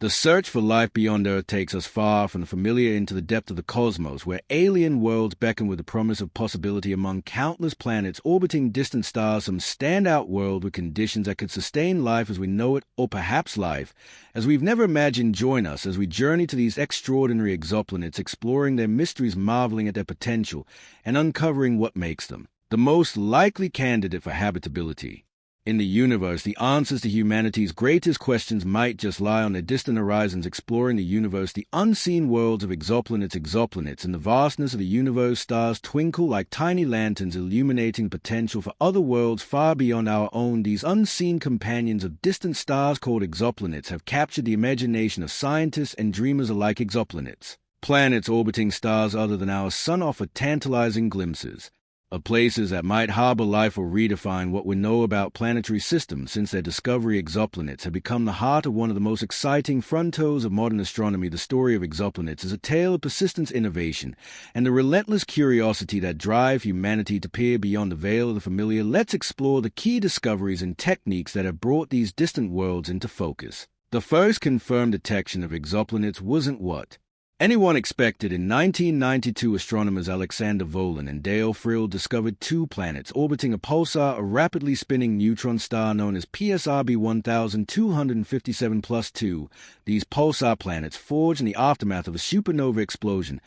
The search for life beyond Earth takes us far from the familiar into the depth of the cosmos, where alien worlds beckon with the promise of possibility among countless planets orbiting distant stars, some standout world with conditions that could sustain life as we know it, or perhaps life as we've never imagined. Join us as we journey to these extraordinary exoplanets, exploring their mysteries, marveling at their potential, and uncovering what makes them the most likely candidate for habitability. In the universe, the answers to humanity's greatest questions might just lie on their distant horizons. Exploring the universe, the unseen worlds of exoplanets, in the vastness of the universe, stars twinkle like tiny lanterns, illuminating potential for other worlds far beyond our own. These unseen companions of distant stars called exoplanets have captured the imagination of scientists and dreamers alike. Exoplanets, planets orbiting stars other than our sun, offer tantalizing glimpses of places that might harbor life or redefine what we know about planetary systems. Since their discovery, exoplanets have become the heart of one of the most exciting frontiers of modern astronomy. The story of exoplanets is a tale of persistence, innovation, and the relentless curiosity that drive humanity to peer beyond the veil of the familiar. Let's explore the key discoveries and techniques that have brought these distant worlds into focus. The first confirmed detection of exoplanets wasn't what anyone expected. In 1992, astronomers Alexander Volin and Dale Friel discovered two planets orbiting a pulsar, a rapidly spinning neutron star known as PSRB 1257+2. These pulsar planets, forged in the aftermath of a supernova explosion,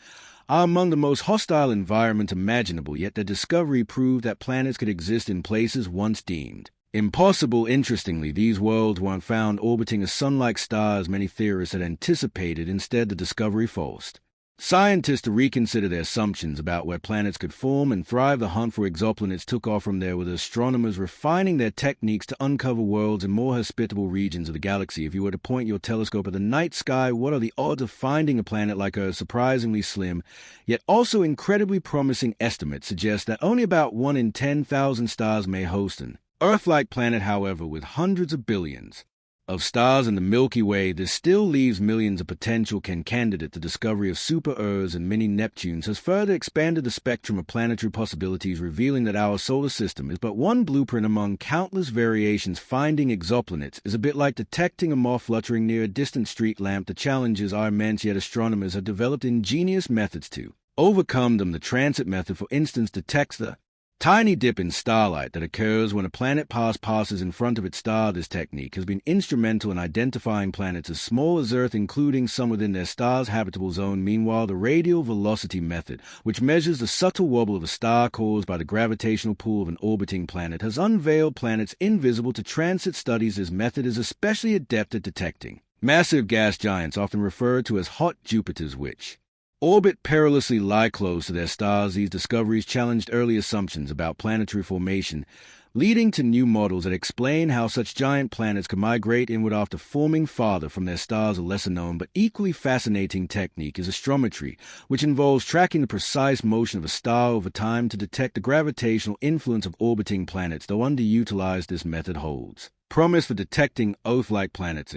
are among the most hostile environments imaginable, yet their discovery proved that planets could exist in places once deemed impossible. Interestingly, these worlds weren't found orbiting a sun-like star as many theorists had anticipated. Instead, the discovery forced scientists to reconsider their assumptions about where planets could form and thrive. The hunt for exoplanets took off from there, with astronomers refining their techniques to uncover worlds in more hospitable regions of the galaxy. If you were to point your telescope at the night sky, what are the odds of finding a planet like Earth? Surprisingly slim, yet also incredibly promising. Estimates suggest that only about 1 in 10,000 stars may host an Earth-like planet. However, with hundreds of billions of stars in the Milky Way, this still leaves millions of potential candidates. The discovery of super-Earths and mini-Neptunes has further expanded the spectrum of planetary possibilities, revealing that our solar system is but one blueprint among countless variations. Finding exoplanets is a bit like detecting a moth fluttering near a distant street lamp. The challenges are immense, yet astronomers have developed ingenious methods to overcome them. The transit method, for instance, detects the tiny dip in starlight that occurs when a planet passes in front of its star. This technique has been instrumental in identifying planets as small as Earth, including some within their star's habitable zone. Meanwhile, the radial velocity method, which measures the subtle wobble of a star caused by the gravitational pull of an orbiting planet, has unveiled planets invisible to transit studies. This method is especially adept at detecting massive gas giants, often referred to as hot Jupiters, which orbit perilously lie close to their stars. These discoveries challenged early assumptions about planetary formation, leading to new models that explain how such giant planets could migrate inward after forming farther from their stars. A lesser-known but equally fascinating technique is astrometry, which involves tracking the precise motion of a star over time to detect the gravitational influence of orbiting planets. Though underutilized, this method holds promise for detecting Earth-like planets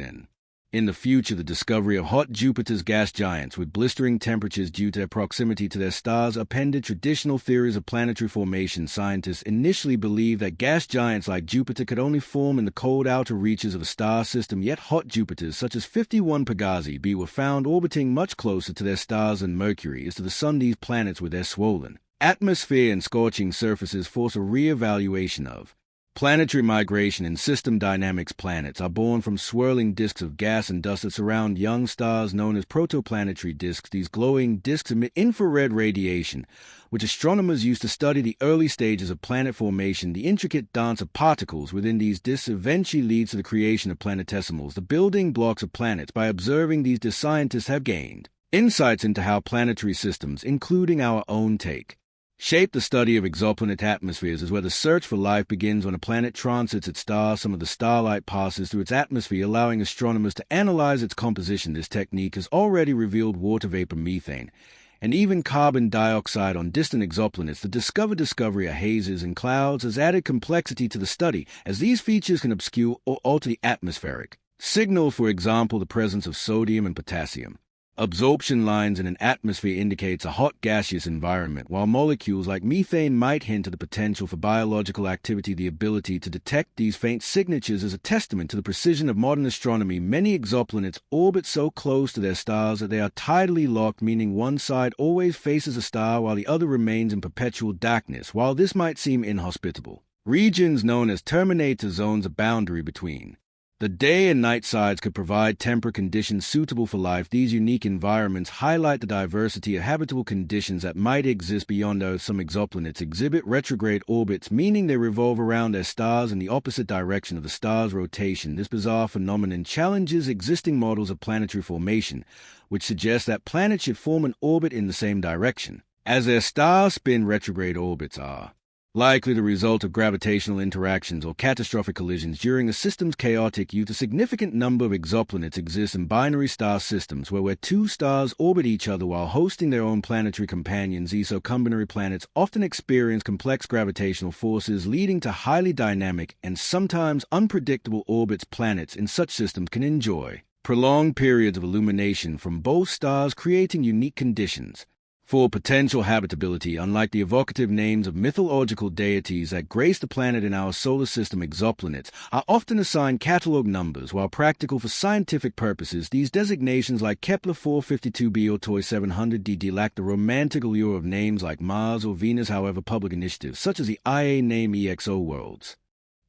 in the future. The discovery of hot Jupiter's gas giants with blistering temperatures due to their proximity to their stars upended traditional theories of planetary formation. Scientists initially believed that gas giants like Jupiter could only form in the cold outer reaches of a star system, yet hot Jupiters such as 51 Pegasi b were found orbiting much closer to their stars than Mercury is to the Sun. These planets, with their swollen atmosphere and scorching surfaces, force a re-evaluation of planetary migration and system dynamics. Planets are born from swirling disks of gas and dust that surround young stars known as protoplanetary disks. These glowing disks emit infrared radiation, which astronomers use to study the early stages of planet formation. The intricate dance of particles within these disks eventually leads to the creation of planetesimals, the building blocks of planets. By observing these disks, scientists have gained insights into how planetary systems, including our own, shape the study of exoplanet atmospheres is where the search for life begins. When a planet transits its star, some of the starlight passes through its atmosphere, allowing astronomers to analyze its composition. This technique has already revealed water vapor, methane, and even carbon dioxide on distant exoplanets. The discovery of hazes and clouds has added complexity to the study, as these features can obscure or alter the atmospheric signal, for example, the presence of sodium and potassium Absorption lines in an atmosphere indicates a hot gaseous environment, while molecules like methane might hint at the potential for biological activity. The ability to detect these faint signatures is a testament to the precision of modern astronomy. Many exoplanets orbit so close to their stars that they are tidally locked, meaning one side always faces a star while the other remains in perpetual darkness. While this might seem inhospitable, regions known as terminator zones are boundary between the day and night sides could provide temperate conditions suitable for life. These unique environments highlight the diversity of habitable conditions that might exist beyond Earth. Some exoplanets exhibit retrograde orbits, meaning they revolve around their stars in the opposite direction of the star's rotation. This bizarre phenomenon challenges existing models of planetary formation, which suggests that planets should form an orbit in the same direction as their stars spin. Retrograde orbits are likely the result of gravitational interactions or catastrophic collisions during a system's chaotic youth. A significant number of exoplanets exist in binary star systems where two stars orbit each other while hosting their own planetary companions. Exocombinary planets often experience complex gravitational forces, leading to highly dynamic and sometimes unpredictable orbits. Planets in such systems can enjoy prolonged periods of illumination from both stars, creating unique conditions for potential habitability. Unlike the evocative names of mythological deities that grace the planet in our solar system, exoplanets are often assigned catalog numbers. While practical for scientific purposes, these designations like Kepler 452b or TOI 700d lack the romantic allure of names like Mars or Venus. However, public initiatives such as the IA Name EXO Worlds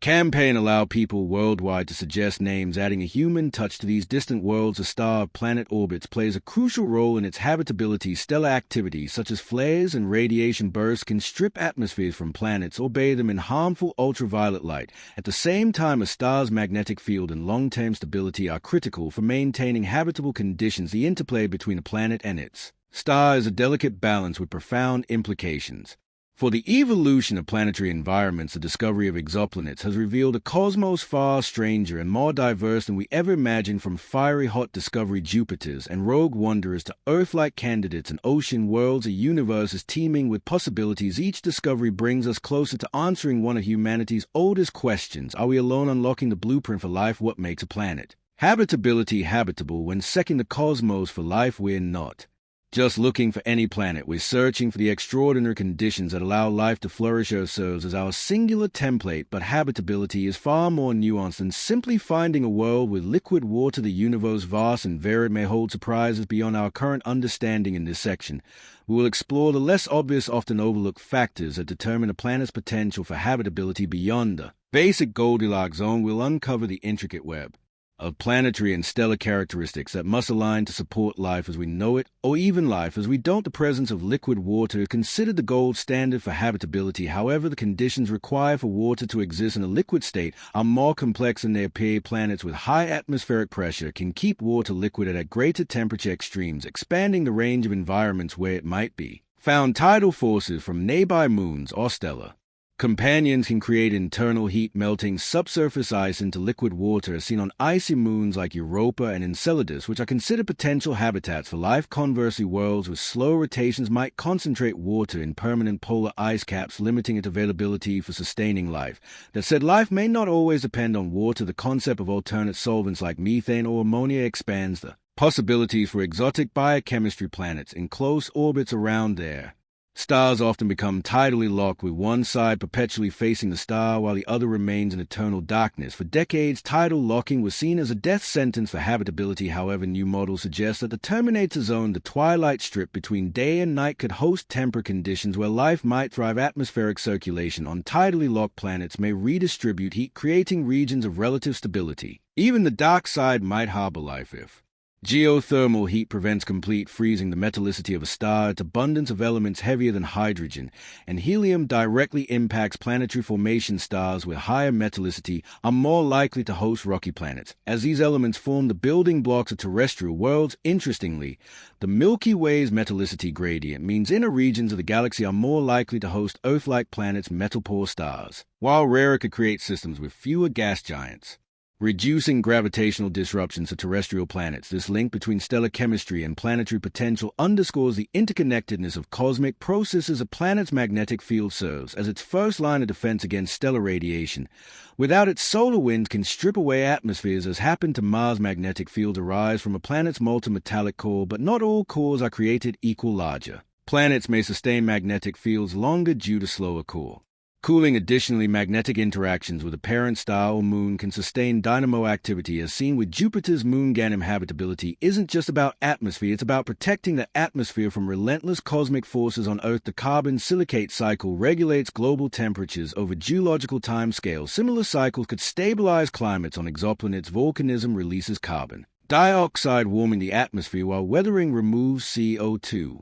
campaign allow people worldwide to suggest names, adding a human touch to these distant worlds. A star of planet orbits plays a crucial role in its habitability. Stellar activity such as flares and radiation bursts can strip atmospheres from planets or bathe them in harmful ultraviolet light. At the same time, a star's magnetic field and long-term stability are critical for maintaining habitable conditions. The interplay between a planet and its star is a delicate balance with profound implications for the evolution of planetary environments. The discovery of exoplanets has revealed a cosmos far stranger and more diverse than we ever imagined. From fiery hot discovery Jupiters and rogue wanderers to Earth-like candidates and ocean worlds, a universe is teeming with possibilities. Each discovery brings us closer to answering one of humanity's oldest questions: are we alone? Unlocking the blueprint for life. What makes a planet habitable? When second the cosmos for life, we're not just looking for any planet. We're searching for the extraordinary conditions that allow life to flourish. Earth serves as our singular template, but habitability is far more nuanced than simply finding a world with liquid water. The universe, vast and varied, may hold surprises beyond our current understanding. In this section, we will explore the less obvious, often overlooked factors that determine a planet's potential for habitability. Beyond the basic Goldilocks zone, we'll uncover the intricate web of planetary and stellar characteristics that must align to support life as we know it, or even life as we don't. The presence of liquid water is considered the gold standard for habitability. However, the conditions required for water to exist in a liquid state are more complex than they appear. Planets with high atmospheric pressure can keep water liquid at greater temperature extremes, expanding the range of environments where it might be found. Tidal forces from nearby moons or stellar companions can create internal heat, melting subsurface ice into liquid water, as seen on icy moons like Europa and Enceladus, which are considered potential habitats for life. Conversely, worlds with slow rotations might concentrate water in permanent polar ice caps, limiting its availability for sustaining life. That said, life may not always depend on water. The concept of alternate solvents like methane or ammonia expands the possibilities for exotic biochemistry. Planets in close orbits around their stars often become tidally locked, with one side perpetually facing the star while the other remains in eternal darkness. For decades, tidal locking was seen as a death sentence for habitability. However, new models suggest that the terminator zone, the twilight strip between day and night, could host temperate conditions where life might thrive. Atmospheric circulation on tidally locked planets may redistribute heat, creating regions of relative stability. Even the dark side might harbor life if geothermal heat prevents complete freezing. The metallicity of a star, its abundance of elements heavier than hydrogen and helium, directly impacts planetary formation. Stars with higher metallicity are more likely to host rocky planets, as these elements form the building blocks of terrestrial worlds. Interestingly, the Milky Way's metallicity gradient means inner regions of the galaxy are more likely to host Earth-like planets. Metal-poor stars, while rarer, could create systems with fewer gas giants Reducing gravitational disruptions of terrestrial planets. This link between stellar chemistry and planetary potential underscores the interconnectedness of cosmic processes. A planet's magnetic field serves as its first line of defense against stellar radiation. Without it, solar winds can strip away atmospheres, as happened to Mars. Magnetic fields arise from a planet's molten metallic core, but not all cores are created equal larger. Planets may sustain magnetic fields longer due to slower core cooling. Additionally, magnetic interactions with a parent star or moon can sustain dynamo activity, as seen with Jupiter's moon. Ganem habitability isn't just about atmosphere, it's about protecting the atmosphere from relentless cosmic forces on Earth. The carbon silicate cycle regulates global temperatures over geological timescales. Similar cycles could stabilize climates on exoplanets. Volcanism releases carbon dioxide, warming the atmosphere, while weathering removes CO2.